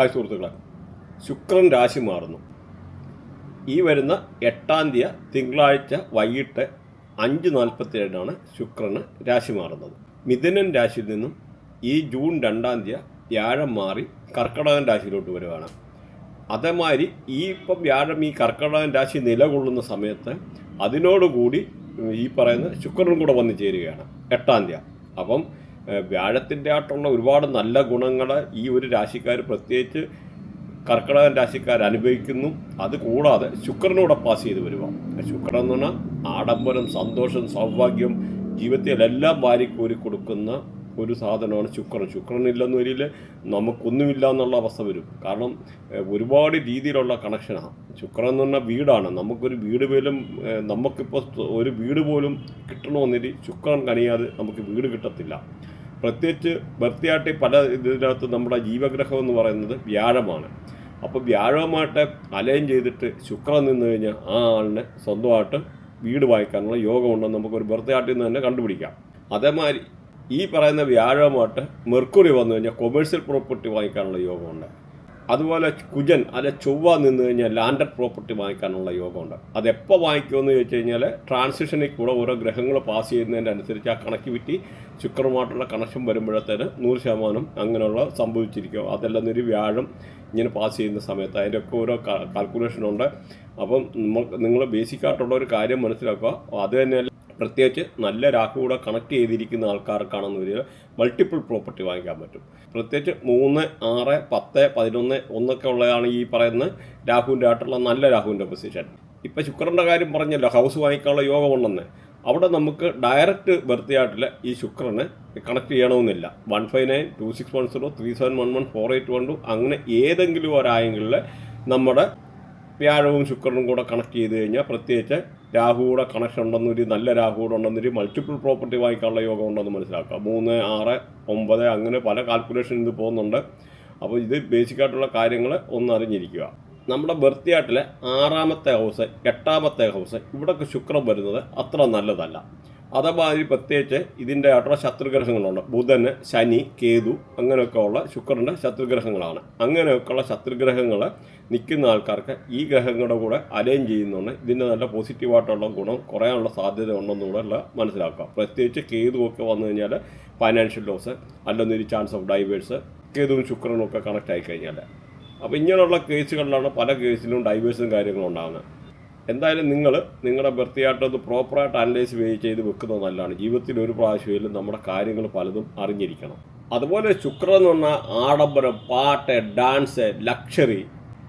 Hi സുഹൃത്തുക്കളെ, ശുക്രൻ രാശി മാറുന്നു. ഈ വരുന്ന 8-ാം തീയതി തിങ്കളാഴ്ച വൈകിട്ട് 5:47 ശുക്രന് രാശി മാറുന്നത്. മിഥുനൻ രാശിയിൽ നിന്നും ഈ ജൂൺ 2-ാം തീയതി വ്യാഴം മാറി കർക്കിടകൻ രാശിയിലോട്ട് വരികയാണ്. അതേമാതിരി ഇപ്പം വ്യാഴം ഈ കർക്കിടകൻ രാശി നിലകൊള്ളുന്ന സമയത്ത് അതിനോടുകൂടി ഈ പറയുന്ന ശുക്രനും കൂടെ വന്നു ചേരുകയാണ് 8-ാം തീയതി. അപ്പം വ്യാഴത്തിൻ്റെ ആയിട്ടുള്ള ഒരുപാട് നല്ല ഗുണങ്ങൾ ഈ ഒരു രാശിക്കാർ, പ്രത്യേകിച്ച് കർക്കിടകൻ രാശിക്കാർ അനുഭവിക്കുന്നു. അതുകൂടാതെ ശുക്രനൂടെ പാസ് ചെയ്ത് വരുക. ശുക്രൻ എന്ന് പറഞ്ഞാൽ ആഡംബരം, സന്തോഷം, സൗഭാഗ്യം, ജീവിതത്തിലെല്ലാം വാരിക്കോരി കൊടുക്കുന്ന ഒരു സാധനമാണ് ശുക്രൻ. ശുക്രനില്ലെന്ന് വരിയിൽ നമുക്കൊന്നുമില്ല എന്നുള്ള അവസ്ഥ വരും. കാരണം ഒരുപാട് രീതിയിലുള്ള കണക്ഷനാണ്. ശുക്രൻ എന്ന് പറഞ്ഞാൽ വീടാണ്. നമുക്കൊരു വീട് പോലും, നമുക്കിപ്പോൾ ഒരു വീട് പോലും കിട്ടണമെന്നില്ല ശുക്രൻ കനിയാതെ നമുക്ക് വീട് കിട്ടത്തില്ല. പ്രത്യേകിച്ച് ബർത്തിയാട്ടി പല ഇതിനകത്ത് നമ്മുടെ ജീവഗ്രഹം എന്ന് പറയുന്നത് വ്യാഴമാണ്. അപ്പോൾ വ്യാഴവുമായിട്ട് അലൈൻ ചെയ്തിട്ട് ശുക്രൻ നിന്ന് കഴിഞ്ഞാൽ ആ ആളിനെ സ്വന്തമായിട്ട് വീട് വാങ്ങിക്കാനുള്ള യോഗമുണ്ടെന്ന് നമുക്കൊരു ബർത്തിയാട്ടിൽ നിന്ന് തന്നെ കണ്ടുപിടിക്കാം. അതേമാതിരി ഈ പറയുന്ന വ്യാഴവുമായിട്ട് മെർക്കുറി വന്നു കഴിഞ്ഞാൽ കൊമേഴ്ഷ്യൽ പ്രോപ്പർട്ടി വാങ്ങിക്കാനുള്ള യോഗമുണ്ട്. അതുപോലെ കുജൻ ചൊവ്വ നിന്ന് കഴിഞ്ഞാൽ ലാൻഡഡ് പ്രോപ്പർട്ടി വാങ്ങിക്കാനുള്ള യോഗമുണ്ട്. അതെപ്പോൾ വാങ്ങിക്കുമെന്ന് ചോദിച്ചു കഴിഞ്ഞാൽ ട്രാൻസിഷനിൽ കൂടെ ഓരോ ഗ്രഹങ്ങൾ പാസ് ചെയ്യുന്നതിൻ്റെ അനുസരിച്ച് ആ കണക്ടിവിറ്റി ശുക്രനുമായിട്ടുള്ള കണക്ഷൻ വരുമ്പോഴത്തേന് 100% അങ്ങനെയുള്ള സംഭവിച്ചിരിക്കും. അതെല്ലാം ഒരു വ്യാഴം ഇങ്ങനെ പാസ് ചെയ്യുന്ന സമയത്ത് അതിൻ്റെയൊക്കെ ഓരോ കാൽക്കുലേഷനുണ്ട്. അപ്പം നിങ്ങൾ ബേസിക്കായിട്ടുള്ള ഒരു കാര്യം മനസ്സിലാക്കുക. അത് തന്നെ പ്രത്യേകിച്ച് നല്ല രാഹു കൂടെ കണക്ട് ചെയ്തിരിക്കുന്ന ആൾക്കാർക്കാണെന്ന് വരിക മൾട്ടിപ്പിൾ പ്രോപ്പർട്ടി വാങ്ങിക്കാൻ പറ്റും. പ്രത്യേകിച്ച് 3, 6, 10, 11 ഒന്നൊക്കെ ഉള്ളതാണ് ഈ പറയുന്ന രാഹുവിൻ്റെ ആയിട്ടുള്ള നല്ല രാഹുവിൻ്റെ പൊസിഷൻ. ഇപ്പം ശുക്രൻ്റെ കാര്യം പറഞ്ഞല്ലോ, ഹൗസ് വാങ്ങിക്കാനുള്ള യോഗമുണ്ടെന്ന്. അവിടെ നമുക്ക് ഡയറക്റ്റ് ബർത്തിയായിട്ടിൽ ഈ ശുക്രനെ കണക്ട് ചെയ്യണമെന്നില്ല. 159, 2610, 3711, 4812 അങ്ങനെ ഏതെങ്കിലും ഒരായെങ്കിൽ നമ്മുടെ വ്യാഴവും ശുക്രനും കൂടെ കണക്ട് ചെയ്ത് കഴിഞ്ഞാൽ, പ്രത്യേകിച്ച് രാഹു കൂടെ കണക്ഷൻ ഉണ്ടെന്നൊരു നല്ല രാഹു കൂടെ ഉണ്ടെന്നൊരു മൾട്ടിപ്പിൾ പ്രോപ്പർട്ടി വാങ്ങിക്കാനുള്ള യോഗം ഉണ്ടെന്ന് മനസ്സിലാക്കുക. 3, 6, 9 അങ്ങനെ പല കാൽക്കുലേഷൻ ഇത് പോകുന്നുണ്ട്. അപ്പോൾ ഇത് ബേസിക്കായിട്ടുള്ള കാര്യങ്ങൾ ഒന്ന് അറിഞ്ഞിരിക്കുക. നമ്മുടെ ബർത്തിയാട്ടിലെ 6-ാമത്തെ ഹൗസ്, 8-ാമത്തെ ഹൗസ് ഇവിടെയൊക്കെ ശുക്രൻ വരുന്നത് അത്ര നല്ലതല്ല. അതേമാതിരി പ്രത്യേകിച്ച് ഇതിൻ്റെ ആയിട്ടുള്ള ശത്രുഗ്രഹങ്ങളുണ്ട്. ബുധന്, ശനി, കേതു അങ്ങനെയൊക്കെ ഉള്ള ശുക്രൻ്റെ ശത്രുഗ്രഹങ്ങളാണ്. അങ്ങനെയൊക്കെയുള്ള ശത്രുഗ്രഹങ്ങൾ നിൽക്കുന്ന ആൾക്കാർക്ക് ഈ ഗ്രഹങ്ങളുടെ കൂടെ അലൈൻ ചെയ്യുന്നുണ്ട്. ഇതിൻ്റെ നല്ല പോസിറ്റീവായിട്ടുള്ള ഗുണം കുറയാനുള്ള സാധ്യത ഉണ്ടെന്നുകൂടെ മനസ്സിലാക്കുക. പ്രത്യേകിച്ച് കേതുവൊക്കെ വന്നു കഴിഞ്ഞാൽ ഫൈനാൻഷ്യൽ ലോസ്, അല്ലെന്നൊരു ചാൻസ് ഓഫ് ഡൈവേഴ്സ്, കേതുവും ശുക്രനും ഒക്കെ കണക്റ്റ് ആയിക്കഴിഞ്ഞാൽ. അപ്പോൾ ഇങ്ങനെയുള്ള കേസുകളിലാണ് പല കേസിലും ഡൈവേഴ്സും കാര്യങ്ങളും ഉണ്ടാകുന്നത്. എന്തായാലും നിങ്ങളുടെ ബർത്തിയായിട്ടൊന്ന് പ്രോപ്പറായിട്ട് അനലൈസ് ചെയ്ത് വെക്കുന്നത് നല്ലതാണ്. ജീവിതത്തിൽ ഒരു പ്രാവശ്യമെങ്കിലും നമ്മുടെ കാര്യങ്ങൾ പലതും അറിഞ്ഞിരിക്കണം. അതുപോലെ ശുക്രൻ എന്ന് പറഞ്ഞാൽ ആഡംബരം, പാട്ട്, ഡാൻസ്, ലക്ഷറി,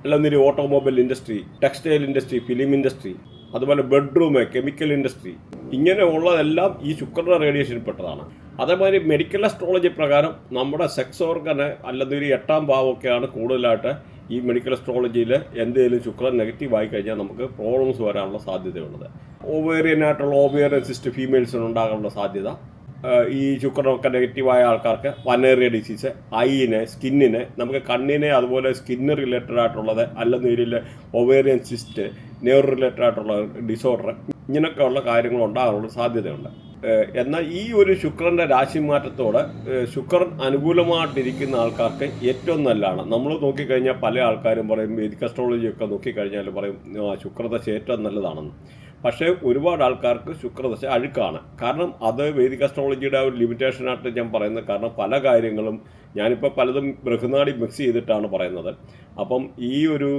അല്ലെന്നൊരു automobile industry, textile industry, film industry, അതുപോലെ ബെഡ്റൂം, കെമിക്കൽ ഇൻഡസ്ട്രി, ഇങ്ങനെ ഉള്ളതെല്ലാം ഈ ശുക്രൻ്റെ റേഡിയേഷനിൽ പെട്ടതാണ്. അതേമാതിരി മെഡിക്കൽ അസ്ട്രോളജി പ്രകാരം നമ്മുടെ സെക്സ് ഓർഗന് അല്ലെന്നൊരു 8-ാം ഭാവമൊക്കെയാണ് കൂടുതലായിട്ട് ഈ മെഡിക്കൽ അസ്ട്രോളജിയിൽ എന്തെങ്കിലും ശുക്രൻ നെഗറ്റീവ് ആയി കഴിഞ്ഞാൽ നമുക്ക് പ്രോബ്ലംസ് വരാനുള്ള സാധ്യതയുള്ളത്. ഓവേറിയൻ സിസ്റ്റ് ഫീമെയിൽസിന് ഉണ്ടാകാനുള്ള സാധ്യത, ഈ ശുക്രനൊക്കെ നെഗറ്റീവായ ആൾക്കാർക്ക് വനേറിയ ഡിസീസ്, ഐയിന്, സ്കിന്നിന്, നമുക്ക് കണ്ണിനെ, അതുപോലെ സ്കിന്ന് റിലേറ്റഡ് ആയിട്ടുള്ളത്, അല്ലെന്നൊരു ഓവേറിയൻ സിസ്റ്റ്, നെയർ റിലേറ്റഡ് ആയിട്ടുള്ള ഡിസോർഡർ, ഇങ്ങനെയൊക്കെ ഉള്ള കാര്യങ്ങൾ ഉണ്ടാകാനുള്ള സാധ്യതയുണ്ട്. എന്നാൽ ഈ ഒരു ശുക്രൻ്റെ രാശിമാറ്റത്തോടെ ശുക്രൻ അനുകൂലമായിട്ടിരിക്കുന്ന ആൾക്കാർക്ക് ഏറ്റവും നല്ലതാണ്. നമ്മൾ നോക്കിക്കഴിഞ്ഞാൽ പല ആൾക്കാരും പറയും, വേദിക് അസ്ട്രോളജിയൊക്കെ നോക്കിക്കഴിഞ്ഞാൽ പറയും ശുക്രദശ ഏറ്റവും നല്ലതാണെന്ന്. പക്ഷേ ഒരുപാട് ആൾക്കാർക്ക് ശുക്രദശ അഴുക്കാണ്. കാരണം അത് വേദിക് അസ്ട്രോളജിയുടെ ഒരു ലിമിറ്റേഷനായിട്ട് ഞാൻ പറയുന്നത്. കാരണം പല കാര്യങ്ങളും ഞാനിപ്പോൾ പലതും ബൃഹനാടി മിക്സ് ചെയ്തിട്ടാണ് പറയുന്നത്. അപ്പം ഈ ഒരു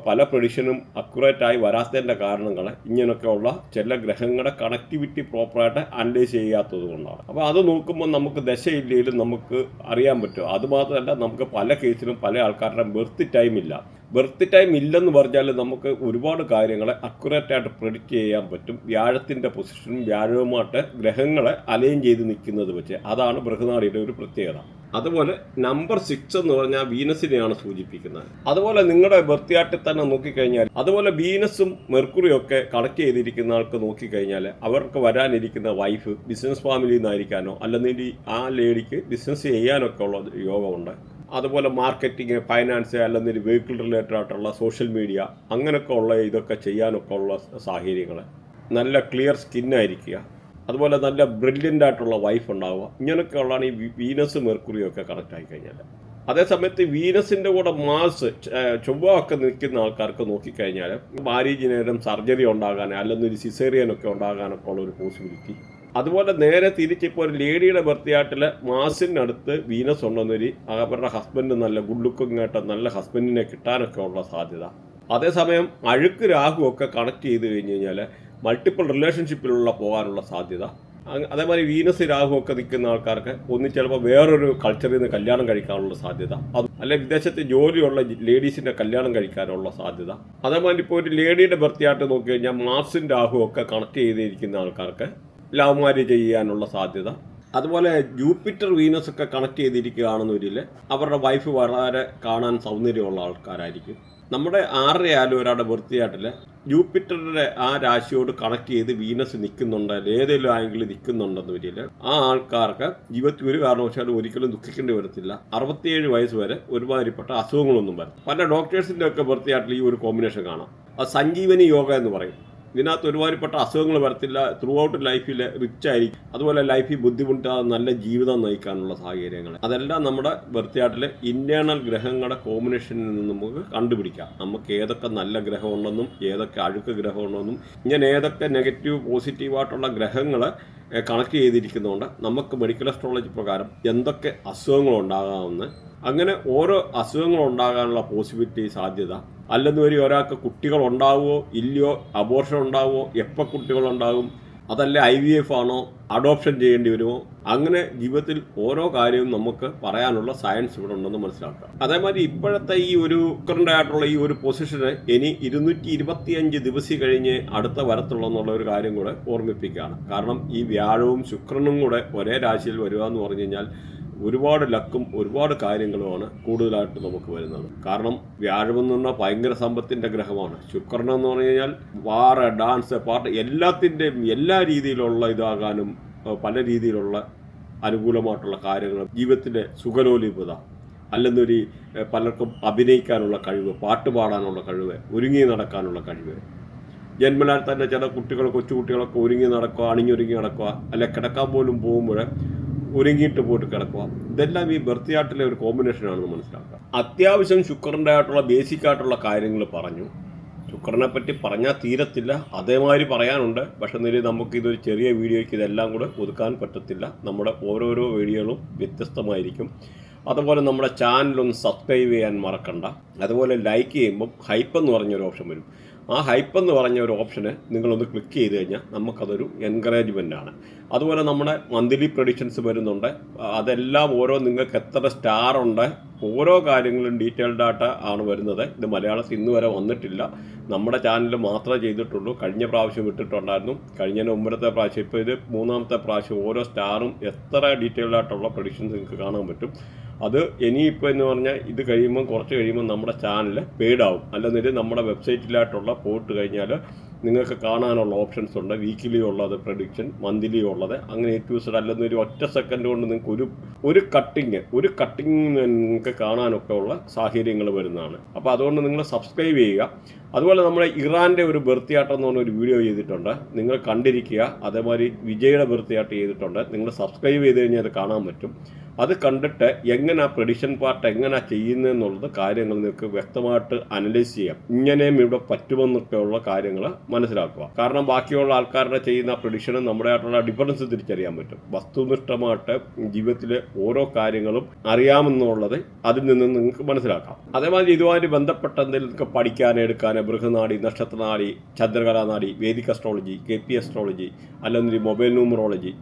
പല പ്രഡിക്ഷനും അക്യുറേറ്റായി വരാത്തതിൻ്റെ കാരണങ്ങൾ ഇങ്ങനെയൊക്കെയുള്ള ചില ഗ്രഹങ്ങളുടെ കണക്ടിവിറ്റി പ്രോപ്പറായിട്ട് അനലൈസ് ചെയ്യാത്തത് കൊണ്ടാണ്. അപ്പോൾ അത് നോക്കുമ്പോൾ നമുക്ക് ദശയില്ലെങ്കിലും നമുക്ക് അറിയാൻ പറ്റും. അതുമാത്രമല്ല, നമുക്ക് പല കേസിലും പല ആൾക്കാരുടെ ബർത്ത് ടൈം ഇല്ലെന്ന് പറഞ്ഞാൽ നമുക്ക് ഒരുപാട് കാര്യങ്ങളെ അക്യുറേറ്റായിട്ട് പ്രെഡിക്റ്റ് ചെയ്യാൻ പറ്റും. വ്യാഴത്തിൻ്റെ പൊസിഷനും വ്യാഴവുമായിട്ട് ഗ്രഹങ്ങളെ അലൈൻ ചെയ്ത് നിൽക്കുന്നത് വെച്ച്. അതാണ് ബൃഹനാടിയുടെ ഒരു പ്രത്യേകത. അതുപോലെ നമ്പർ 6 എന്ന് പറഞ്ഞാൽ വീനസിനെയാണ് സൂചിപ്പിക്കുന്നത്. അതുപോലെ നിങ്ങളുടെ ബർത്തിയാട്ടിൽ തന്നെ നോക്കിക്കഴിഞ്ഞാൽ, അതുപോലെ വീനസും മെർക്കുറിയും ഒക്കെ കണക്ട് ചെയ്തിരിക്കുന്ന ആൾക്ക് നോക്കിക്കഴിഞ്ഞാൽ അവർക്ക് വരാനിരിക്കുന്ന വൈഫ് ബിസിനസ് ഫാമിലിയിൽ നിന്നായിരിക്കാനോ അല്ലെന്നിട്ട് ആ ലേഡിക്ക് ബിസിനസ് ചെയ്യാനൊക്കെ ഉള്ള യോഗമുണ്ട്. അതുപോലെ മാർക്കറ്റിംഗ്, ഫൈനാൻസ്, അല്ലെന്നൊരു വെഹിക്കിൾ റിലേറ്റഡ് ആയിട്ടുള്ള സോഷ്യൽ മീഡിയ, അങ്ങനെയൊക്കെ ഉള്ള ഇതൊക്കെ ചെയ്യാനൊക്കെ ഉള്ള സാഹചര്യങ്ങൾ. നല്ല ക്ലിയർ സ്കിന്നായിരിക്കുക, അതുപോലെ നല്ല ബ്രില്യൻ്റ് ആയിട്ടുള്ള വൈഫ് ഉണ്ടാവുക, ഇങ്ങനെയൊക്കെ ഉള്ളതാണ് ഈ വീനസ് മെർക്കുറിയും ഒക്കെ കണക്റ്റ് ആയിക്കഴിഞ്ഞാൽ. അതേസമയത്ത് വീനസിൻ്റെ കൂടെ മാർസ് ചൊവ്വ ഒക്കെ നിൽക്കുന്ന ആൾക്കാർക്ക് നോക്കിക്കഴിഞ്ഞാൽ മാരീജിനേരം സർജറി ഉണ്ടാകാൻ അല്ലെങ്കിൽ ഒരു സിസേറിയനൊക്കെ ഉണ്ടാകാനൊക്കെ ഉള്ള ഒരു പോസിബിലിറ്റി. അതുപോലെ നേരെ തിരിച്ചിപ്പോൾ ഒരു ലേഡിയുടെ ബർത്ത്ഡേയാട്ടിൽ മാസിനടുത്ത് വീനസ് ഉണ്ടെന്നൊരു അവരുടെ ഹസ്ബൻഡ് നല്ല ഗുഡ് ലുക്കിംഗ് ആയിട്ട് നല്ല ഹസ്ബൻഡിനെ കിട്ടാനൊക്കെ ഉള്ള സാധ്യത. അതേസമയം അഴുക്ക് രാഹു ഒക്കെ കണക്ട് ചെയ്ത് കഴിഞ്ഞ് കഴിഞ്ഞാൽ മൾട്ടിപ്പിൾ റിലേഷൻഷിപ്പിലുള്ള പോകാനുള്ള സാധ്യത. അതേമാതിരി വീനസ് രാഹു ഒക്കെ നിൽക്കുന്ന ആൾക്കാർക്ക് ചിലപ്പോൾ വേറൊരു കൾച്ചറിൽ നിന്ന് കല്യാണം കഴിക്കാനുള്ള സാധ്യത, അത് അല്ലെ വിദേശത്ത് ജോലിയുള്ള ലേഡീസിൻ്റെ കല്യാണം കഴിക്കാനുള്ള സാധ്യത. അതേമാതിരി ഇപ്പോൾ ഒരു ലേഡിയുടെ ബർത്ത്ഡേയായിട്ട് നോക്കി കഴിഞ്ഞാൽ മാർസും രാഹു ഒക്കെ കണക്ട് ചെയ്തിരിക്കുന്ന ആൾക്കാർക്ക് ലവ് മാരേജ് ചെയ്യാനുള്ള സാധ്യത. അതുപോലെ ജൂപ്പിറ്റർ വീനസ് ഒക്കെ കണക്ട് ചെയ്തിരിക്കുകയാണെന്നൊരിൽ അവരുടെ വൈഫ് വളരെ കാണാൻ സൗന്ദര്യമുള്ള ആൾക്കാരായിരിക്കും. നമ്മുടെ 6 ആയാലും ഒരാളുടെ ബർത്ത്ഡേയാട്ടിൽ ജൂപ്പിറ്ററിൻ്റെ ആ രാശിയോട് കണക്ട് ചെയ്ത് വീനസ് നിൽക്കുന്നുണ്ട്, ഏതെങ്കിലും ആംഗിളിൽ നിൽക്കുന്നുണ്ടെന്ന് വരില്ല, ആ ആൾക്കാർക്ക് ജീവിതത്തിൽ ഒരു കാരണവശാലും ഒരിക്കലും ദുഃഖിക്കേണ്ടി വരത്തില്ല. 67 വയസ്സ് വരെ ഒരുമാതിരിപ്പെട്ട അസുഖങ്ങളൊന്നും വരും. പല ഡോക്ടേഴ്സിൻ്റെ ഒക്കെ ബർത്ത്ഡേയാട്ടിൽ ഈ ഒരു കോമ്പിനേഷൻ കാണാം. അത് സഞ്ജീവനി യോഗ എന്ന് പറയും. ഇതിനകത്ത് ഒരുമാതിരിപ്പെട്ട അസുഖങ്ങൾ വരത്തില്ല, ത്രൂ ഔട്ട് ലൈഫിൽ റിച്ച് ആയിരിക്കും. അതുപോലെ ലൈഫിൽ ബുദ്ധിമുട്ടാതെ നല്ല ജീവിതം നയിക്കാനുള്ള സാഹചര്യങ്ങൾ അതെല്ലാം നമ്മുടെ ബർത്ത്ഡേയാട്ടിലെ ഇന്റേണൽ ഗ്രഹങ്ങളുടെ കോമ്പിനേഷനിൽ നിന്ന് നമുക്ക് കണ്ടുപിടിക്കാം. നമുക്ക് ഏതൊക്കെ നല്ല ഗ്രഹമുണ്ടെന്നും ഏതൊക്കെ അഴുക്ക് ഗ്രഹമുണ്ടെന്നും ഇങ്ങനെ ഏതൊക്കെ നെഗറ്റീവ് പോസിറ്റീവായിട്ടുള്ള ഗ്രഹങ്ങൾ കണക്ട് ചെയ്തിരിക്കുന്നതുകൊണ്ട് നമുക്ക് മെഡിക്കൽ അസ്ട്രോളജി പ്രകാരം എന്തൊക്കെ അസുഖങ്ങൾ ഉണ്ടാകാമെന്ന്, അങ്ങനെ ഓരോ അസുഖങ്ങൾ ഉണ്ടാകാനുള്ള പോസിബിലിറ്റി സാധ്യത, അല്ലെന്ന് ഒരാൾക്ക് കുട്ടികൾ ഉണ്ടാവുമോ ഇല്ലയോ, അബോർഷൻ ഉണ്ടാവുമോ, എപ്പോൾ കുട്ടികളുണ്ടാകും, അതല്ല IVF ആണോ, അഡോപ്ഷൻ ചെയ്യേണ്ടി വരുമോ, അങ്ങനെ ജീവിതത്തിൽ ഓരോ കാര്യവും നമുക്ക് പറയാനുള്ള സയൻസ് ഇവിടെ ഉണ്ടെന്ന് മനസ്സിലാക്കാം. അതേമാതിരി ഇപ്പോഴത്തെ ഈ ഒരു ശുക്രൻ്റെ ആയിട്ടുള്ള ഈ ഒരു പൊസിഷന് ഇനി 225 ദിവസം കഴിഞ്ഞ് അടുത്ത വരത്തുള്ളൂ എന്നുള്ള ഒരു കാര്യം കൂടെ ഓർമ്മിപ്പിക്കുകയാണ്. കാരണം ഈ വ്യാഴവും ശുക്രനും കൂടെ ഒരേ രാശിയിൽ വരിക എന്ന് പറഞ്ഞു കഴിഞ്ഞാൽ ഒരുപാട് ലക്കും ഒരുപാട് കാര്യങ്ങളുമാണ് കൂടുതലായിട്ട് നമുക്ക് വരുന്നത്. കാരണം വ്യാഴമെന്ന് പറഞ്ഞാൽ ഭയങ്കര സമ്പത്തിൻ്റെ ഗ്രഹമാണ്. ശുക്രൻ എന്ന് പറഞ്ഞു കഴിഞ്ഞാൽ വാറ്, ഡാൻസ്, പാട്ട് എല്ലാത്തിൻ്റെയും എല്ലാ രീതിയിലുള്ള ഇതാകാനും പല രീതിയിലുള്ള അനുകൂലമായിട്ടുള്ള കാര്യങ്ങൾ, ജീവിതത്തിൻ്റെ സുഖലോലിപത, അല്ലെന്നൊരു പലർക്കും അഭിനയിക്കാനുള്ള കഴിവ്, പാട്ട് പാടാനുള്ള കഴിവ്, ഒരുങ്ങി നടക്കാനുള്ള കഴിവ്, ജന്മനാൽ തന്നെ ചില കുട്ടികൾ കൊച്ചുകുട്ടികളൊക്കെ ഒരുങ്ങി നടക്കുക, അണിഞ്ഞൊരുങ്ങി നടക്കുക, അല്ലെ കിടക്കാൻ പോലും പോകുമ്പോൾ ഒരുങ്ങിയിട്ട് പോയിട്ട് കിടക്കുക. ഇതെല്ലാം ഈ ബർത്ത്ഡേയാട്ടിലെ ഒരു കോമ്പിനേഷനാണെന്ന് മനസ്സിലാക്കുക. അത്യാവശ്യം ശുക്രൻ്റെ ആയിട്ടുള്ള ബേസിക് ആയിട്ടുള്ള കാര്യങ്ങൾ പറഞ്ഞു. ശുക്രനെ പറ്റി പറഞ്ഞാൽ തീരത്തില്ല, അതേമാതിരി പറയാനുണ്ട്. പക്ഷെ നമുക്കിതൊരു ചെറിയ വീഡിയോയ്ക്ക് ഇതെല്ലാം കൂടെ ഒതുക്കാൻ പറ്റത്തില്ല. നമ്മുടെ ഓരോരോ വീഡിയോകളും വ്യത്യസ്തമായിരിക്കും. അതുപോലെ നമ്മുടെ ചാനലൊന്ന് സബ്സ്ക്രൈബ് ചെയ്യാൻ മറക്കണ്ട. അതുപോലെ ലൈക്ക് ചെയ്യുമ്പം ഹൈപ്പ് എന്ന് പറഞ്ഞൊരു ഓപ്ഷൻ വരും. ആ ഹൈപ്പ് എന്ന് പറഞ്ഞ ഒരു ഓപ്ഷന് നിങ്ങളൊന്ന് ക്ലിക്ക് ചെയ്ത് കഴിഞ്ഞാൽ നമുക്കതൊരു എൻകറേജ്മെൻ്റാണ്. അതുപോലെ നമ്മുടെ മന്ത്ലി പ്രഡിക്ഷൻസ് വരുന്നുണ്ട്. അതെല്ലാം നിങ്ങൾക്ക് എത്ര സ്റ്റാർ ഉണ്ട്, ഓരോ കാര്യങ്ങളും ഡീറ്റെയിൽഡ് ആയിട്ട് ആണ് വരുന്നത്. ഇത് മലയാളത്തിൽ ഇന്ന് വരെ വന്നിട്ടില്ല, നമ്മുടെ ചാനലിൽ മാത്രമേ ചെയ്തിട്ടുള്ളൂ. കഴിഞ്ഞ പ്രാവശ്യം വിട്ടിട്ടുണ്ടായിരുന്നു, കഴിഞ്ഞതിന് മുമ്പത്തെ പ്രാവശ്യം, ഇപ്പോൾ ഇത് 3ാമത്തെ പ്രാവശ്യം. ഓരോ സ്റ്റാറും എത്ര ഡീറ്റെയിൽഡ് ആയിട്ടുള്ള പ്രഡിക്ഷൻസ് നിങ്ങൾക്ക് കാണാൻ പറ്റും. അത് ഇനിയിപ്പോൾ എന്ന് പറഞ്ഞാൽ ഇത് കഴിയുമ്പം കുറച്ച് കഴിയുമ്പോൾ നമ്മുടെ ചാനൽ പെയ്ഡാവും. അല്ലെന്നിട്ട് നമ്മുടെ വെബ്സൈറ്റിലായിട്ടുള്ള പോയിട്ട് കഴിഞ്ഞാൽ നിങ്ങൾക്ക് കാണാനുള്ള ഓപ്ഷൻസ് ഉണ്ട്. വീക്കിലി ഉള്ളത് പ്രഡിക്ഷൻ, മന്ത്ലി ഉള്ളത്, അങ്ങനെ ഏറ്റവും അല്ലെന്നൊരു ഒറ്റ സെക്കൻഡ് കൊണ്ട് നിങ്ങൾക്ക് ഒരു കട്ടിങ് നിങ്ങൾക്ക് കാണാനൊക്കെ ഉള്ള സാഹചര്യങ്ങൾ വരുന്നതാണ്. അപ്പോൾ അതുകൊണ്ട് നിങ്ങൾ സബ്സ്ക്രൈബ് ചെയ്യുക. അതുപോലെ നമ്മുടെ ഇറാൻ്റെ ഒരു ബർത്ത്ഡേയാട്ടം എന്ന് പറഞ്ഞൊരു വീഡിയോ ചെയ്തിട്ടുണ്ട്, നിങ്ങൾ കണ്ടിരിക്കുക. അതേമാതിരി വിജയുടെ ബർത്ത്ഡേയാട്ട് ചെയ്തിട്ടുണ്ട്, നിങ്ങൾ സബ്സ്ക്രൈബ് ചെയ്ത് കഴിഞ്ഞാൽ അത് കാണാൻ പറ്റും. അത് കണ്ടിട്ട് എങ്ങനെ ആ പ്രഡിക്ഷൻ പാർട്ട് എങ്ങനെ ചെയ്യുന്നതെന്നുള്ളത് കാര്യങ്ങൾ നിങ്ങൾക്ക് വ്യക്തമായിട്ട് അനലൈസ് ചെയ്യാം. ഇങ്ങനെയും ഇവിടെ പറ്റുമെന്നൊക്കെയുള്ള കാര്യങ്ങൾ മനസ്സിലാക്കുക. കാരണം ബാക്കിയുള്ള ആൾക്കാരുടെ ചെയ്യുന്ന പ്രഡിക്ഷനും നമ്മുടെ ആയിട്ടുള്ള ഡിഫറൻസ് തിരിച്ചറിയാൻ പറ്റും. വസ്തുനിഷ്ഠമായിട്ട് ജീവിതത്തിലെ ഓരോ കാര്യങ്ങളും അറിയാമെന്നുള്ളത് അതിൽ നിന്ന് നിങ്ങൾക്ക് മനസ്സിലാക്കാം. അതേമാതിരി ഇതുമായി ബന്ധപ്പെട്ട എന്തെങ്കിലും നിങ്ങൾക്ക് പഠിക്കാൻ എടുക്കാൻ ബൃഹനാടി, നക്ഷത്രനാടി, ചന്ദ്രകലാനാടി, വേദിക് അസ്ട്രോളജി, KP അസ്ട്രോളജി, അല്ലെങ്കിൽ mobile numerology,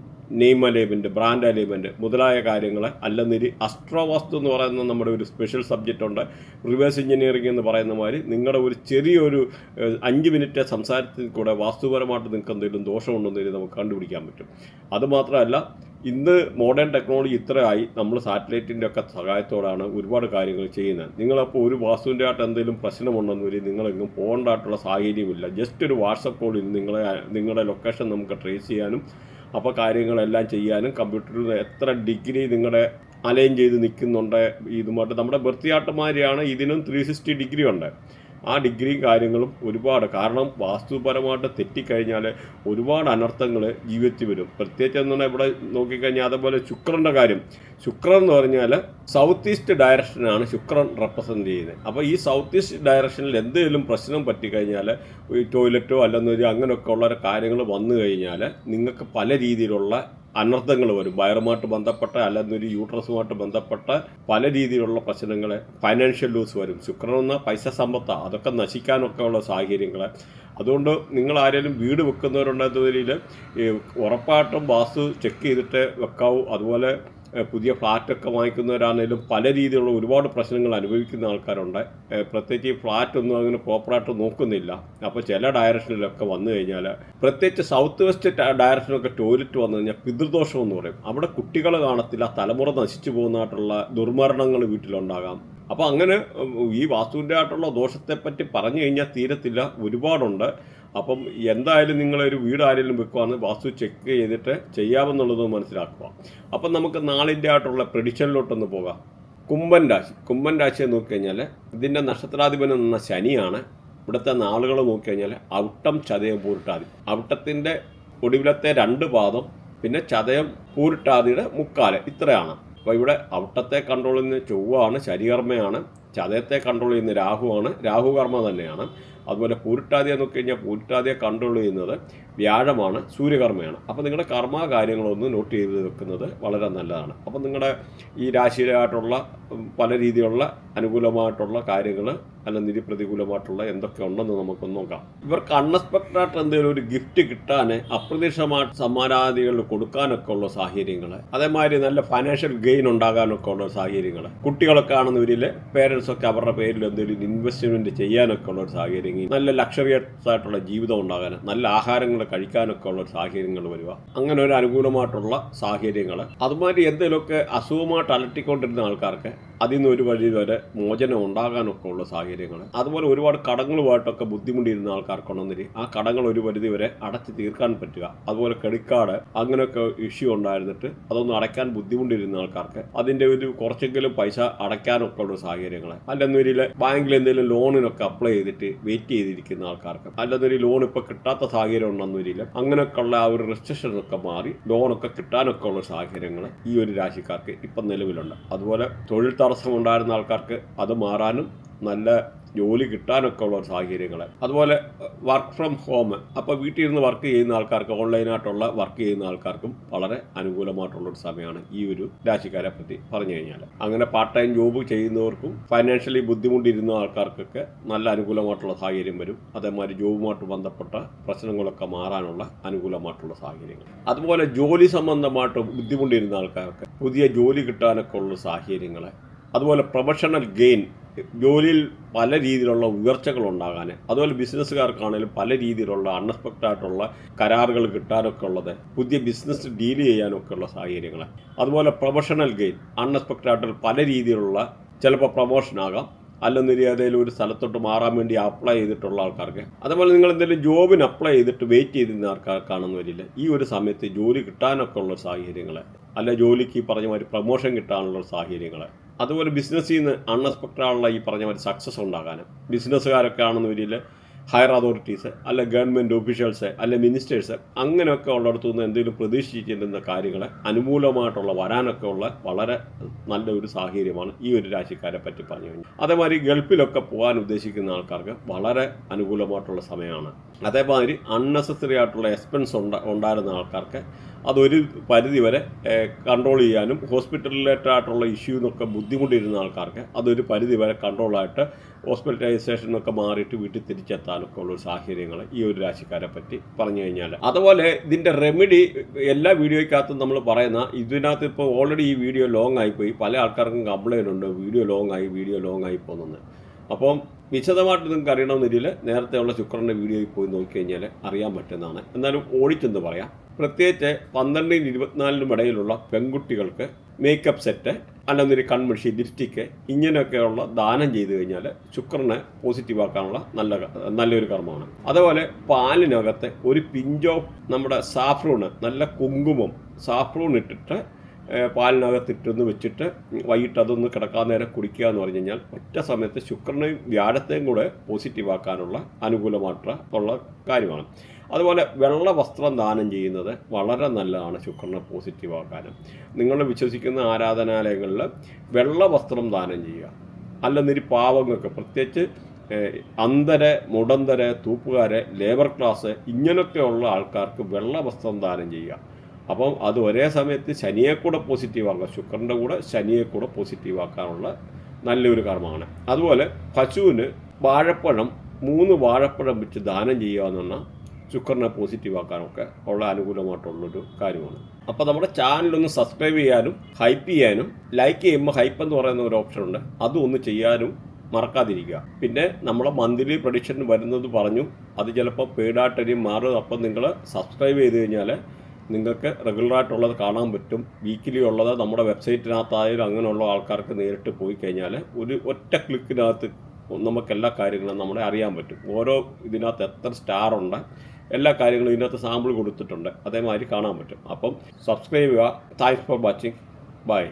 name alignment, brand alignment മുതലായ കാര്യങ്ങൾ, അല്ലെന്നൊരു അസ്ട്രോവാസ്തു എന്ന് പറയുന്ന നമ്മുടെ ഒരു സ്പെഷ്യൽ സബ്ജക്റ്റ് ഉണ്ട്. റിവേഴ്സ് എഞ്ചിനീയറിംഗ് എന്ന് പറയുന്ന മാതിരി നിങ്ങളുടെ ഒരു ചെറിയൊരു 5 മിനിറ്റ് സംസാരത്തിൽ കൂടെ വാസ്തുപരമായിട്ട് നിങ്ങൾക്ക് എന്തെങ്കിലും ദോഷമുണ്ടെന്ന് നമുക്ക് കണ്ടുപിടിക്കാൻ പറ്റും. അതുമാത്രമല്ല, ഇന്ന് മോഡേൺ ടെക്നോളജി ഇത്രയായി, നമ്മൾ സാറ്റലൈറ്റിൻ്റെ ഒക്കെ സഹായത്തോടാണ് ഒരുപാട് കാര്യങ്ങൾ ചെയ്യുന്നത്. നിങ്ങളപ്പോൾ ഒരു വാസ്തുവിൻ്റെ ആയിട്ട് എന്തെങ്കിലും പ്രശ്നമുണ്ടെന്ന് വരും നിങ്ങളെങ്ങും പോകേണ്ടതായിട്ടുള്ള സാഹചര്യമില്ല. ജസ്റ്റ് ഒരു വാട്സപ്പ് കോളിൽ നിങ്ങളുടെ ലൊക്കേഷൻ നമുക്ക് ട്രേസ് ചെയ്യാനും അപ്പോൾ കാര്യങ്ങളെല്ലാം ചെയ്യാനും കമ്പ്യൂട്ടറിൽ എത്ര ഡിഗ്രി നിങ്ങളുടെ അലൈൻ ചെയ്ത് നിൽക്കുന്നുണ്ട്. ഇതുമായിട്ട് നമ്മുടെ ബർത്ത്ഡേയാട്ടന്മാരെയാണ് ഇതിനും 360 ഡിഗ്രി ഉണ്ട്. ആ ഡിഗ്രിയും കാര്യങ്ങളും ഒരുപാട്, കാരണം വാസ്തുപരമായിട്ട് തെറ്റിക്കഴിഞ്ഞാൽ ഒരുപാട് അനർത്ഥങ്ങൾ ജീവിതത്തിൽ വരും. പ്രത്യേകിച്ച് എന്നാൽ ഇവിടെ നോക്കിക്കഴിഞ്ഞാൽ അതുപോലെ ശുക്രൻ്റെ കാര്യം, ശുക്രൻ എന്ന് പറഞ്ഞാൽ സൗത്ത് ഈസ്റ്റ് ഡയറക്ഷനാണ് ശുക്രൻ റെപ്രസെൻ്റ് ചെയ്യുന്നത്. അപ്പോൾ ഈ സൗത്ത് ഈസ്റ്റ് ഡയറക്ഷനിൽ എന്തെങ്കിലും പ്രശ്നം പറ്റിക്കഴിഞ്ഞാൽ ഈ ടോയ്ലറ്റോ അല്ലെന്നൊരു അങ്ങനെയൊക്കെ ഉള്ള കാര്യങ്ങൾ വന്നു കഴിഞ്ഞാൽ നിങ്ങൾക്ക് പല രീതിയിലുള്ള അനർത്ഥങ്ങൾ വരും. വയറുമായിട്ട് ബന്ധപ്പെട്ട അല്ലെന്നൊരു യൂട്രസുമായിട്ട് ബന്ധപ്പെട്ട പല രീതിയിലുള്ള പ്രശ്നങ്ങൾ, ഫൈനാൻഷ്യൽ ലൂസ് വരും. ശുക്രൻ എന്ന പൈസ സമ്പത്താണ്, അതൊക്കെ നശിക്കാനൊക്കെ ഉള്ള സാഹചര്യങ്ങൾ. അതുകൊണ്ട് നിങ്ങൾ ആരെങ്കിലും വീട് വെക്കുന്നവരുണ്ടെന്നതിൽ ഉറപ്പായിട്ടും വാസ്തു ചെക്ക് ചെയ്തിട്ട് വെക്കാവൂ. അതുപോലെ പുതിയ ഫ്ലാറ്റൊക്കെ വാങ്ങിക്കുന്നവരാണെങ്കിലും പല രീതിയിലുള്ള ഒരുപാട് പ്രശ്നങ്ങൾ അനുഭവിക്കുന്ന ആൾക്കാരുണ്ട്. പ്രത്യേകിച്ച് ഈ ഫ്ലാറ്റൊന്നും അങ്ങനെ പ്രോപ്പറായിട്ട് നോക്കുന്നില്ല. അപ്പോൾ ചില ഡയറക്ഷനിലൊക്കെ വന്നു കഴിഞ്ഞാൽ, പ്രത്യേകിച്ച് സൗത്ത് വെസ്റ്റ് ഡയറക്ഷനൊക്കെ ടോയ്ലറ്റ് വന്നു കഴിഞ്ഞാൽ പിതൃദോഷം എന്ന് പറയും. അവിടെ കുട്ടികൾ കാണത്തില്ല, തലമുറ നശിച്ചു പോകുന്നതായിട്ടുള്ള ദുർമരണങ്ങൾ വീട്ടിലുണ്ടാകാം. അപ്പോൾ അങ്ങനെ ഈ വാസ്തുവിൻ്റെ ആയിട്ടുള്ള ദോഷത്തെപ്പറ്റി പറഞ്ഞു കഴിഞ്ഞാൽ തീരത്തില്ല, ഒരുപാടുണ്ട്. അപ്പം എന്തായാലും നിങ്ങളൊരു വീട് ആരെങ്കിലും വെക്കുവാന്ന് വാസ്തു ചെക്ക് ചെയ്തിട്ട് ചെയ്യാമെന്നുള്ളത് മനസ്സിലാക്കുക. അപ്പം നമുക്ക് നാളിൻ്റെ ആയിട്ടുള്ള പ്രെഡിക്ഷനിലോട്ടൊന്ന് പോകാം. കുംഭൻ രാശിയെ നോക്കിക്കഴിഞ്ഞാൽ ഇതിൻ്റെ നക്ഷത്രാധിപനം എന്ന ശനിയാണ്. ഇവിടുത്തെ നാളുകൾ നോക്കിക്കഴിഞ്ഞാൽ അവിട്ടം, ചതയം, പൂരിട്ടാതി. അവിട്ടത്തിൻ്റെ ഒടുവിലത്തെ 2 പാദം, പിന്നെ ചതയം പൂരിട്ടാതിയുടെ 3/4, ഇത്രയാണ്. അപ്പോൾ ഇവിടെ അവിട്ടത്തെ കൺട്രോൾ ചെയ്യുന്ന ചൊവ്വാണ്, ശനികർമ്മയാണ്. ചതയത്തെ കൺട്രോൾ ചെയ്യുന്ന രാഹുവാണ്, രാഹുകർമ്മ തന്നെയാണ്. അതുപോലെ പൂരിട്ടാതിയെ നോക്കിക്കഴിഞ്ഞാൽ പൂരിട്ടാതിയെ കൺട്രോൾ ചെയ്യുന്നത് വ്യാഴമാണ്, സൂര്യകർമ്മയാണ്. അപ്പോൾ നിങ്ങളുടെ കർമ്മ കാര്യങ്ങളൊന്ന് നോട്ട് ചെയ്ത് വെക്കുന്നത് വളരെ നല്ലതാണ്. അപ്പോൾ നിങ്ങളുടെ ഈ രാശിയിലായിട്ടുള്ള പല രീതിയിലുള്ള അനുകൂലമായിട്ടുള്ള കാര്യങ്ങൾ അല്ലെങ്കിൽ പ്രതികൂലമായിട്ടുള്ള എന്തൊക്കെ ഉണ്ടെന്ന് നമുക്കൊന്ന് നോക്കാം. ഇവർക്ക് അൺഎക്സ്പെക്റ്റഡായിട്ട് എന്തെങ്കിലും ഒരു ഗിഫ്റ്റ് കിട്ടാൻ, അപ്രതീക്ഷിതമായിട്ട് സമ്മാനാദികൾ കൊടുക്കാനൊക്കെ ഉള്ള സാഹചര്യങ്ങൾ, അതേമാതിരി നല്ല ഫൈനാൻഷ്യൽ ഗെയിൻ ഉണ്ടാകാനൊക്കെ ഉള്ള സാഹചര്യങ്ങൾ, കുട്ടികളൊക്കെ ആണെന്നവരിൽ പേരൻസൊക്കെ അവരുടെ പേരിൽ എന്തെങ്കിലും ഇൻവെസ്റ്റ്മെൻറ്റ് ചെയ്യാനൊക്കെ ഉള്ള ഒരു സാഹചര്യം, നല്ല ലക്ഷറിയസ് ആയിട്ടുള്ള ജീവിതം ഉണ്ടാകാൻ, നല്ല ആഹാരങ്ങൾ കഴിക്കാനൊക്കെ ഉള്ള സാഹചര്യങ്ങൾ വരിക, അങ്ങനെ ഒരു അനുകൂലമായിട്ടുള്ള സാഹചര്യങ്ങൾ. അതുമാതിരി എന്തെങ്കിലുമൊക്കെ അസുഖമായിട്ട് അലട്ടിക്കൊണ്ടിരുന്ന ആൾക്കാർക്ക് അതിൽ നിന്ന് ഒരു വഴി വരെ മോചനം ഉണ്ടാകാനൊക്കെ ഉള്ള സാഹചര്യങ്ങൾ. അതുപോലെ ഒരുപാട് കടങ്ങളുമായിട്ടൊക്കെ ബുദ്ധിമുട്ടിയിരുന്ന ആൾക്കാർക്കുണ്ടെന്നില്ല ആ കടങ്ങൾ ഒരു പരിധി വരെ അടച്ചു തീർക്കാൻ പറ്റുക. അതുപോലെ ക്രെഡിറ്റ് കാർഡ് അങ്ങനെയൊക്കെ ഇഷ്യൂ ഉണ്ടായിരുന്നിട്ട് അതൊന്നും അടയ്ക്കാൻ ബുദ്ധിമുട്ടിയിരുന്ന ആൾക്കാർക്ക് അതിൻ്റെ ഒരു കുറച്ചെങ്കിലും പൈസ അടയ്ക്കാനൊക്കെ ഉള്ള സാഹചര്യങ്ങൾ. അല്ലെന്നൊരിൽ ബാങ്കിൽ എന്തെങ്കിലും ലോണിനൊക്കെ അപ്ലൈ ചെയ്തിട്ട് വെയിറ്റ് ചെയ്തിരിക്കുന്ന ആൾക്കാർക്ക്, അല്ലെന്നൊരു ലോൺ ഇപ്പോൾ കിട്ടാത്ത സാഹചര്യം ഉണ്ടെന്നൊരിൽ അങ്ങനെയൊക്കെയുള്ള ആ ഒരു റെസ്ട്രിക്ഷനൊക്കെ മാറി ലോണൊക്കെ കിട്ടാനൊക്കെ ഉള്ള സാഹചര്യങ്ങൾ ഈ ഒരു രാശിക്കാർക്ക് ഇപ്പം നിലവിലുണ്ട്. അതുപോലെ തൊഴിൽ തടസ്സം ഉണ്ടായിരുന്ന ആൾക്കാർക്ക് അത് മാറാനും നല്ല ജോലി കിട്ടാനൊക്കെ ഉള്ള സാഹചര്യങ്ങൾ. അതുപോലെ വർക്ക് ഫ്രം ഹോം, അപ്പോൾ വീട്ടിൽ ഇരുന്ന് വർക്ക് ചെയ്യുന്ന ആൾക്കാർക്ക്, ഓൺലൈനായിട്ടുള്ള വർക്ക് ചെയ്യുന്ന ആൾക്കാർക്കും വളരെ അനുകൂലമായിട്ടുള്ളൊരു സമയമാണ് ഈ ഒരു രാശിക്കാരെ പറ്റി പറഞ്ഞു കഴിഞ്ഞാൽ. അങ്ങനെ പാർട്ട് ടൈം ജോബ് ചെയ്യുന്നവർക്കും ഫൈനാൻഷ്യലി ബുദ്ധിമുട്ടിരുന്ന ആൾക്കാർക്കൊക്കെ നല്ല അനുകൂലമായിട്ടുള്ള സാഹചര്യം വരും. അതേമാതിരി ജോബുമായിട്ട് ബന്ധപ്പെട്ട പ്രശ്നങ്ങളൊക്കെ മാറാനുള്ള അനുകൂലമായിട്ടുള്ള സാഹചര്യങ്ങൾ. അതുപോലെ ജോലി സംബന്ധമായിട്ട് ബുദ്ധിമുട്ടിരുന്ന ആൾക്കാർക്ക് പുതിയ ജോലി കിട്ടാനൊക്കെ ഉള്ള സാഹചര്യങ്ങൾ. അതുപോലെ പ്രൊഫഷണൽ ഗെയിൻ, ജോലിയിൽ പല രീതിയിലുള്ള ഉയർച്ചകൾ ഉണ്ടാകാൻ, അതുപോലെ ബിസിനസ്സുകാർക്കാണെങ്കിലും പല രീതിയിലുള്ള അൺഎക്സ്പെക്റ്റഡ് ആയിട്ടുള്ള കരാറുകൾ കിട്ടാനൊക്കെ ഉള്ളത്, പുതിയ ബിസിനസ് ഡീൽ ചെയ്യാനൊക്കെ ഉള്ള സാഹചര്യങ്ങൾ. അതുപോലെ പ്രൊഫഷണൽ ഗെയിൻ, അൺഎക്സ്പെക്റ്റഡ് ആയിട്ടുള്ള പല രീതിയിലുള്ള ചിലപ്പോൾ പ്രൊമോഷനാകാം, അല്ലെന്നൊരു ഏതെങ്കിലും ഒരു സ്ഥലത്തോട്ട് മാറാൻ വേണ്ടി അപ്ലൈ ചെയ്തിട്ടുള്ള ആൾക്കാർക്ക്, അതുപോലെ നിങ്ങൾ എന്തെങ്കിലും ജോബിന് അപ്ലൈ ചെയ്തിട്ട് വെയിറ്റ് ചെയ്തിരുന്ന ആൾക്കാർക്കാണെന്ന് വരില്ല ഈ ഒരു സമയത്ത് ജോലി കിട്ടാനൊക്കെ ഉള്ള സാഹചര്യങ്ങൾ, അല്ല ജോലിക്ക് ഈ പറഞ്ഞ മാതിരി പ്രൊമോഷൻ കിട്ടാനുള്ള സാഹചര്യങ്ങൾ. അതുപോലെ ബിസിനസ്സിൽ നിന്ന് അൺഎക്സ്പെക്റ്റഡ് ആയുള്ള ഈ പറഞ്ഞ മാതിരി സക്സസ് ഉണ്ടാകാനും, ബിസിനസ്സുകാരൊക്കെ ആണെന്ന് വരിയിൽ ഹയർ അതോറിറ്റീസ്, അല്ല ഗവൺമെൻറ് ഓഫീഷ്യൽസ്, അല്ല മിനിസ്റ്റേഴ്സ്, അങ്ങനെയൊക്കെ ഉള്ളിടത്തു നിന്ന് എന്തെങ്കിലും പ്രതീക്ഷിച്ചിരുന്ന കാര്യങ്ങൾ അനുകൂലമായിട്ടുള്ള വരാനൊക്കെ ഉള്ള വളരെ നല്ലൊരു സാഹചര്യമാണ് ഈ ഒരു രാശിക്കാരെ പറ്റി പറഞ്ഞു കഴിഞ്ഞാൽ. അതേമാതിരി ഗൾഫിലൊക്കെ പോകാൻ ഉദ്ദേശിക്കുന്ന ആൾക്കാർക്ക് വളരെ അനുകൂലമായിട്ടുള്ള സമയമാണ്. അതേമാതിരി അൺനെസസറി ആയിട്ടുള്ള എക്സ്പെൻസ് ഉണ്ടായിരുന്ന ആൾക്കാർക്ക് അതൊരു പരിധി വരെ കൺട്രോൾ ചെയ്യാനും, ഹോസ്പിറ്റലിലേറ്റഡ് ആയിട്ടുള്ള ഇഷ്യൂ എന്നൊക്കെ ബുദ്ധിമുട്ടിരുന്ന ആൾക്കാർക്ക് അതൊരു പരിധി വരെ കൺട്രോളായിട്ട് ഹോസ്പിറ്റലൈസേഷനൊക്കെ മാറിയിട്ട് വീട്ടിൽ തിരിച്ചെത്താനൊക്കെ ഉള്ള സാഹചര്യങ്ങൾ ഈ ഒരു രാശിക്കാരെ പറ്റി പറഞ്ഞു കഴിഞ്ഞാൽ. അതുപോലെ ഇതിൻ്റെ റെമഡി എല്ലാ വീഡിയോയ്ക്കകത്തും നമ്മൾ പറയുന്ന, ഇതിനകത്ത് ഇപ്പോൾ ഓൾറെഡി ഈ വീഡിയോ ലോങ് ആയിപ്പോയി, പല ആൾക്കാർക്കും കംപ്ലയിൻ്റ് ഉണ്ട് വീഡിയോ ലോങ് ആയി പോകുന്നത്. അപ്പം വിശദമായിട്ട് നിങ്ങൾക്ക് അറിയണമെന്നില്ല, നേരത്തെയുള്ള ശുക്രൻ്റെ വീഡിയോയിൽ പോയി നോക്കിക്കഴിഞ്ഞാൽ അറിയാൻ പറ്റുന്നതാണ്. എന്നാലും ഓടിച്ചെന്ന് പറയാം. പ്രത്യേകിച്ച് 12-നും 24-നും ഇടയിലുള്ള പെൺകുട്ടികൾക്ക് മേക്കപ്പ് സെറ്റ്, അല്ലെന്നൊരു കൺമഷി, ലിപ്സ്റ്റിക്ക്, ഇങ്ങനെയൊക്കെയുള്ള ദാനം ചെയ്തു കഴിഞ്ഞാൽ ശുക്രനെ പോസിറ്റീവാക്കാനുള്ള നല്ലൊരു കർമ്മമാണ്. അതുപോലെ പാലിനകത്ത് ഒരു പിഞ്ച് ഓഫ് നമ്മുടെ സാഫ്രൂണ്, നല്ല കുങ്കുമം സാഫ്രൂൺ ഇട്ടിട്ട് പാലിനകത്തിട്ടൊന്ന് വെച്ചിട്ട് വൈകിട്ട് അതൊന്ന് കിടക്കാൻ നേരം കുടിക്കുക എന്ന് പറഞ്ഞു കഴിഞ്ഞാൽ ഒറ്റ സമയത്ത് ശുക്രനെയും വ്യാഴത്തെയും കൂടെ പോസിറ്റീവാക്കാനുള്ള അനുകൂലമായിട്ടുള്ള കാര്യമാണ്. അതുപോലെ വെള്ള വസ്ത്രം ദാനം ചെയ്യുന്നത് വളരെ നല്ലതാണ് ശുക്രനെ പോസിറ്റീവാക്കാനും. നിങ്ങൾ വിശ്വസിക്കുന്ന ആരാധനാലയങ്ങളിൽ വെള്ള വസ്ത്രം ദാനം ചെയ്യുക. അല്ലെന്നൊരു പാവങ്ങൾക്ക്, പ്രത്യേകിച്ച് അന്ധര്, മുടന്തര്, തൂപ്പുകാര്, ലേബർ ക്ലാസ് ഇങ്ങനെയൊക്കെയുള്ള ആൾക്കാർക്ക് വെള്ള വസ്ത്രം ദാനം ചെയ്യുക. അപ്പം അത് ഒരേ സമയത്ത് ശനിയെ കൂടെ പോസിറ്റീവാക്കുക, ശുക്രൻ്റെ കൂടെ ശനിയെ കൂടെ പോസിറ്റീവാക്കാനുള്ള നല്ലൊരു കർമ്മമാണ്. അതുപോലെ പശുവിന് വാഴപ്പഴം 3 വാഴപ്പഴം വെച്ച് ദാനം ചെയ്യുക എന്ന് പറഞ്ഞാൽ ശുക്രനെ പോസിറ്റീവാക്കാനൊക്കെ ഉള്ള അനുകൂലമായിട്ടുള്ളൊരു കാര്യമാണ്. അപ്പോൾ നമ്മുടെ ചാനലൊന്ന് സബ്സ്ക്രൈബ് ചെയ്യാനും ഹൈപ്പ് ചെയ്യാനും, ലൈക്ക് ചെയ്യുമ്പോൾ ഹൈപ്പ് എന്ന് പറയുന്ന ഒരു ഓപ്ഷൻ ഉണ്ട്, അതും ഒന്ന് ചെയ്യാനും മറക്കാതിരിക്കുക. പിന്നെ നമ്മളെ മന്ത്ലി പ്രഡിക്ഷൻ വരുന്നത് പറഞ്ഞു, അത് ചിലപ്പോൾ പെയ്ഡായിട്ടൊരു മാറും. അപ്പം നിങ്ങൾ സബ്സ്ക്രൈബ് ചെയ്ത് കഴിഞ്ഞാൽ നിങ്ങൾക്ക് റെഗുലറായിട്ടുള്ളത് കാണാൻ പറ്റും. വീക്കിലി ഉള്ളത് നമ്മുടെ വെബ്സൈറ്റിനകത്തായാലും അങ്ങനെയുള്ള ആൾക്കാർക്ക് നേരിട്ട് പോയി കഴിഞ്ഞാൽ ഒരു ഒറ്റ ക്ലിക്കിനകത്ത് നമുക്ക് എല്ലാ കാര്യങ്ങളും നമ്മളെ അറിയാൻ പറ്റും. ഓരോ ഇതിനകത്ത് എത്ര സ്റ്റാറുണ്ട്, എല്ലാ കാര്യങ്ങളും ഇതിനകത്ത് സാമ്പിൾ കൊടുത്തിട്ടുണ്ട്, അതേമാതിരി കാണാൻ പറ്റും. അപ്പം സബ്സ്ക്രൈബ് ചെയ്യുക. Thanks for watching. ബൈ.